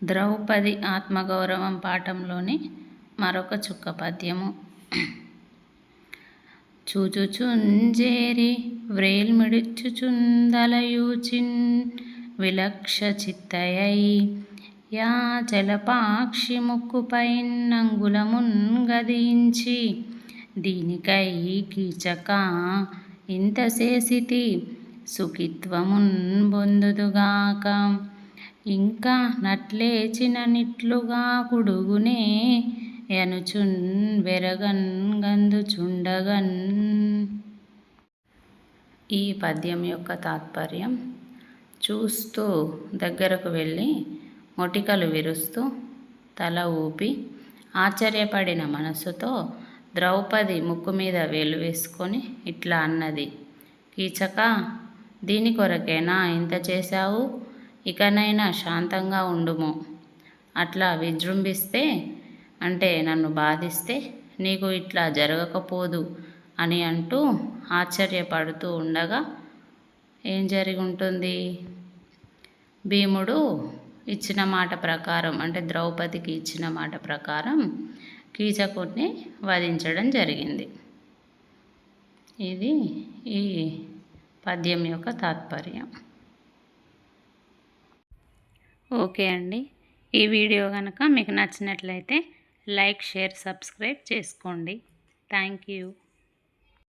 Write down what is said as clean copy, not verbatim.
ద్రౌపది ఆత్మగౌరవం పాఠంలోని మరొక చుక్క పద్యము. చూచుచుంజేరి వ్రేల్మిడుచుచుందలయూచిన్ విలక్ష చిత్తయై యా జలపాక్షి ముక్కుపైన్ నంగులమున్ గదించి దీనికై కీచక ఇంత చేసితి సుఖిత్వమున్ బొందుదుగాక ఇంకా నట్లేచిన నిట్లుగా కుడుగునే యనుచున్ వెరగన్ గందుచుండగన్. ఈ పద్యం యొక్క తాత్పర్యం: చూస్తూ దగ్గరకు వెళ్ళి మొటికలు విరుస్తూ తల ఊపి ఆశ్చర్యపడిన మనసుతో ద్రౌపది ముక్కు మీద వేలు వేసుకొని ఇట్లా అన్నది: కీచక, దీని కొరకేనా ఇంత చేశావు? ఇకనైనా శాంతంగా ఉండుము. అట్లా విజృంభిస్తే అంటే నన్ను బాధిస్తే నీకు ఇట్లా జరగకపోదు అని అంటూ ఆశ్చర్యపడుతూ ఉండగా ఏం జరిగి ఉంటుంది? భీముడు ఇచ్చిన మాట ప్రకారం, అంటే ద్రౌపదికి ఇచ్చిన మాట ప్రకారం కీచకుడిని వధించడం జరిగింది. ఇది ఈ పద్యం యొక్క తాత్పర్యం. ఓకే అండి, ఈ వీడియో కనుక మీకు నచ్చినట్లయితే లైక్, షేర్, సబ్స్క్రైబ్ చేసుకోండి. Thank you.